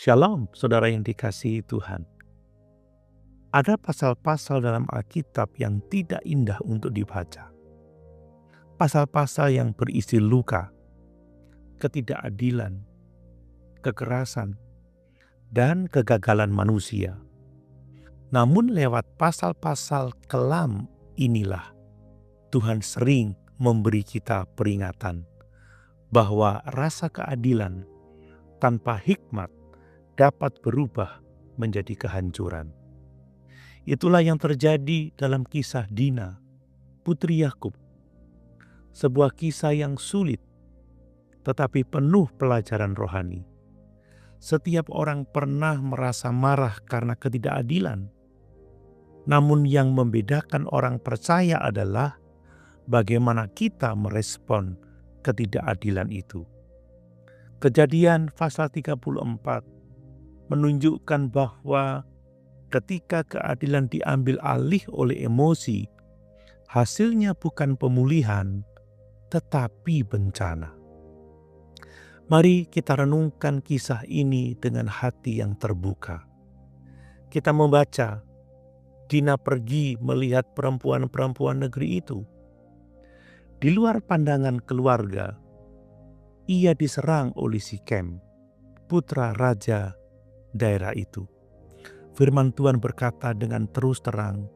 Shalom, saudara yang dikasihi Tuhan. Ada pasal-pasal dalam Alkitab yang tidak indah untuk dibaca. Pasal-pasal yang berisi luka, ketidakadilan, kekerasan, dan kegagalan manusia. Namun lewat pasal-pasal kelam inilah Tuhan sering memberi kita peringatan bahwa rasa keadilan tanpa hikmat dapat berubah menjadi kehancuran. Itulah yang terjadi dalam kisah Dina, putri Yakub. Sebuah kisah yang sulit, tetapi penuh pelajaran rohani. Setiap orang pernah merasa marah karena ketidakadilan. Namun yang membedakan orang percaya adalah bagaimana kita merespon ketidakadilan itu. Kejadian pasal 34 menunjukkan bahwa ketika keadilan diambil alih oleh emosi, hasilnya bukan pemulihan, tetapi bencana. Mari kita renungkan kisah ini dengan hati yang terbuka. Kita membaca, Dina pergi melihat perempuan-perempuan negeri itu. Di luar pandangan keluarga, ia diserang oleh Sikem, putra raja daerah itu. Firman Tuhan berkata dengan terus terang,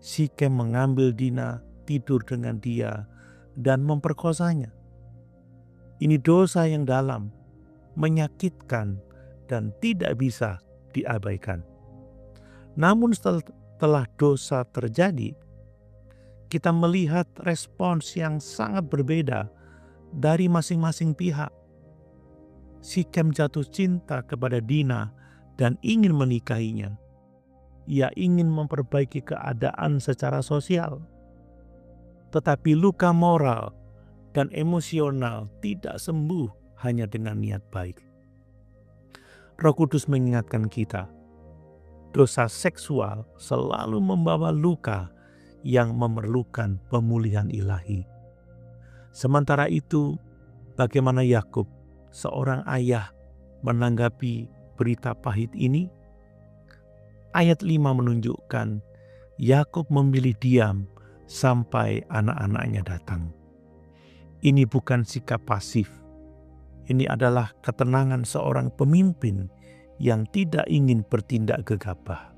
Sikem mengambil Dina, tidur dengan dia, dan memperkosanya. Ini dosa yang dalam, menyakitkan, dan tidak bisa diabaikan. Namun setelah dosa terjadi, kita melihat respons yang sangat berbeda dari masing-masing pihak. Sikem jatuh cinta kepada Dina dan ingin menikahinya. Ia ingin memperbaiki keadaan secara sosial. Tetapi luka moral dan emosional tidak sembuh hanya dengan niat baik. Roh Kudus mengingatkan kita, dosa seksual selalu membawa luka yang memerlukan pemulihan ilahi. Sementara itu, bagaimana Yakub, seorang ayah, menanggapi berita pahit ini? Ayat 5 menunjukkan Yakub memilih diam sampai anak-anaknya datang. Ini bukan sikap pasif. Ini adalah ketenangan seorang pemimpin yang tidak ingin bertindak gegabah.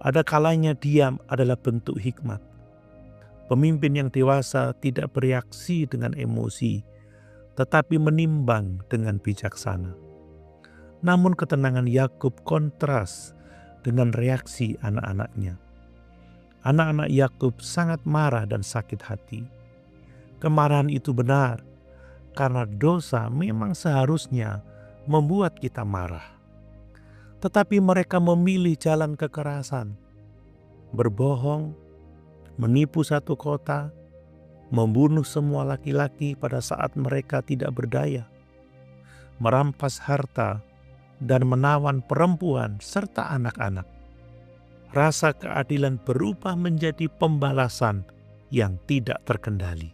Ada kalanya diam adalah bentuk hikmat. Pemimpin yang dewasa tidak bereaksi dengan emosi, tetapi menimbang dengan bijaksana. Namun ketenangan Yakub kontras dengan reaksi anak-anaknya. Anak-anak Yakub sangat marah dan sakit hati. Kemarahan itu benar, karena dosa memang seharusnya membuat kita marah. Tetapi mereka memilih jalan kekerasan, berbohong, menipu satu kota, membunuh semua laki-laki pada saat mereka tidak berdaya, merampas harta, dan menawan perempuan serta anak-anak. Rasa keadilan berubah menjadi pembalasan yang tidak terkendali.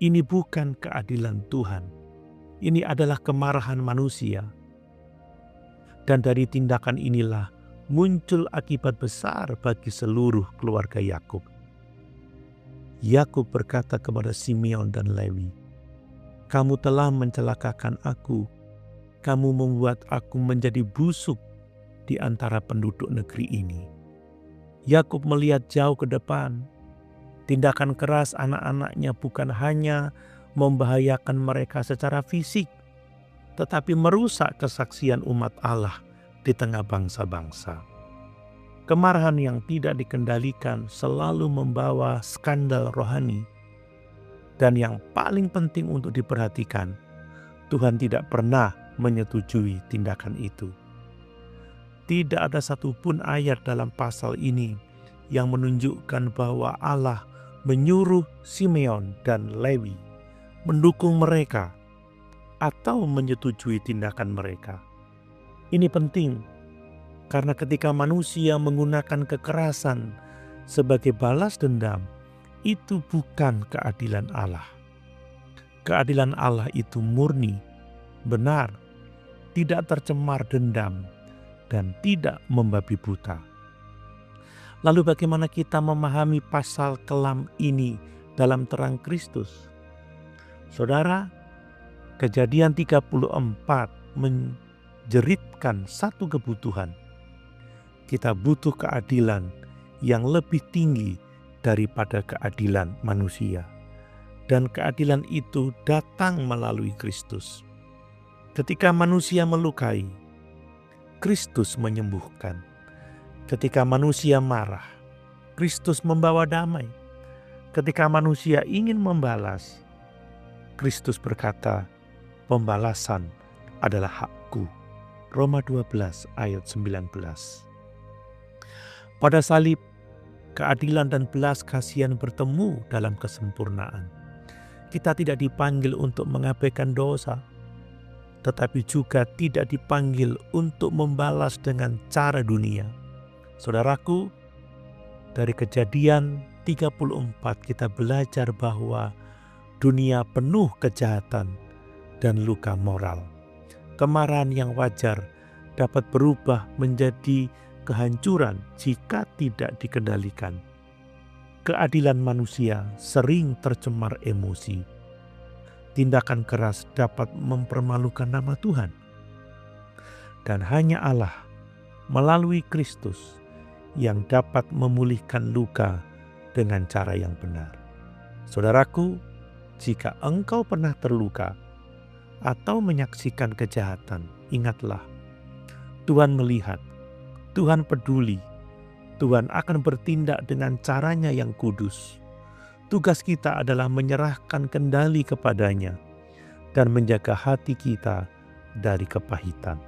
Ini bukan keadilan Tuhan. Ini adalah kemarahan manusia. Dan dari tindakan inilah muncul akibat besar bagi seluruh keluarga Yakub. Yakub berkata kepada Simeon dan Lewi, "Kamu telah mencelakakan aku. Kamu membuat aku menjadi busuk di antara penduduk negeri ini." Yakub melihat jauh ke depan. Tindakan keras anak-anaknya bukan hanya membahayakan mereka secara fisik, tetapi merusak kesaksian umat Allah di tengah bangsa-bangsa. Kemarahan yang tidak dikendalikan selalu membawa skandal rohani. Dan yang paling penting untuk diperhatikan, Tuhan tidak pernah menyetujui tindakan itu. Tidak ada satupun ayat dalam pasal ini yang menunjukkan bahwa Allah menyuruh Simeon dan Lewi mendukung mereka atau menyetujui tindakan mereka. Ini penting karena ketika manusia menggunakan kekerasan sebagai balas dendam, itu bukan keadilan Allah. Keadilan Allah itu murni, benar, tidak tercemar dendam, dan tidak membabi buta. Lalu bagaimana kita memahami pasal kelam ini dalam terang Kristus? Saudara, Kejadian 34 menjeritkan satu kebutuhan. Kita butuh keadilan yang lebih tinggi daripada keadilan manusia. Dan keadilan itu datang melalui Kristus. Ketika manusia melukai, Kristus menyembuhkan. Ketika manusia marah, Kristus membawa damai. Ketika manusia ingin membalas, Kristus berkata, "Pembalasan adalah hakku." Roma 12 ayat 19. Pada salib, keadilan dan belas kasihan bertemu dalam kesempurnaan. Kita tidak dipanggil untuk mengabaikan dosa, tetapi juga tidak dipanggil untuk membalas dengan cara dunia. Saudaraku, dari Kejadian 34 kita belajar bahwa dunia penuh kejahatan dan luka moral. Kemarahan yang wajar dapat berubah menjadi kehancuran jika tidak dikendalikan. Keadilan manusia sering tercemar emosi. Tindakan keras dapat mempermalukan nama Tuhan. Dan hanya Allah melalui Kristus yang dapat memulihkan luka dengan cara yang benar. Saudaraku, jika engkau pernah terluka atau menyaksikan kejahatan, ingatlah, Tuhan melihat, Tuhan peduli, Tuhan akan bertindak dengan caranya yang kudus. Tugas kita adalah menyerahkan kendali kepadanya dan menjaga hati kita dari kepahitan.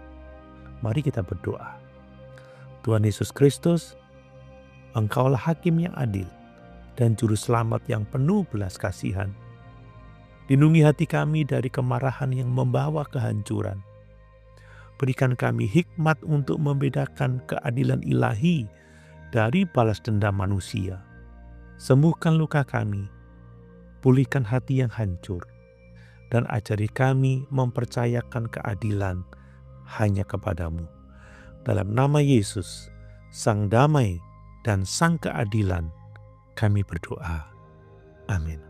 Mari kita berdoa. Tuhan Yesus Kristus, Engkaulah Hakim yang adil dan Juru Selamat yang penuh belas kasihan. Lindungi hati kami dari kemarahan yang membawa kehancuran. Berikan kami hikmat untuk membedakan keadilan ilahi dari balas dendam manusia. Sembuhkan luka kami, pulihkan hati yang hancur, dan ajari kami mempercayakan keadilan hanya kepadamu. Dalam nama Yesus, Sang Damai dan Sang Keadilan, kami berdoa. Amin.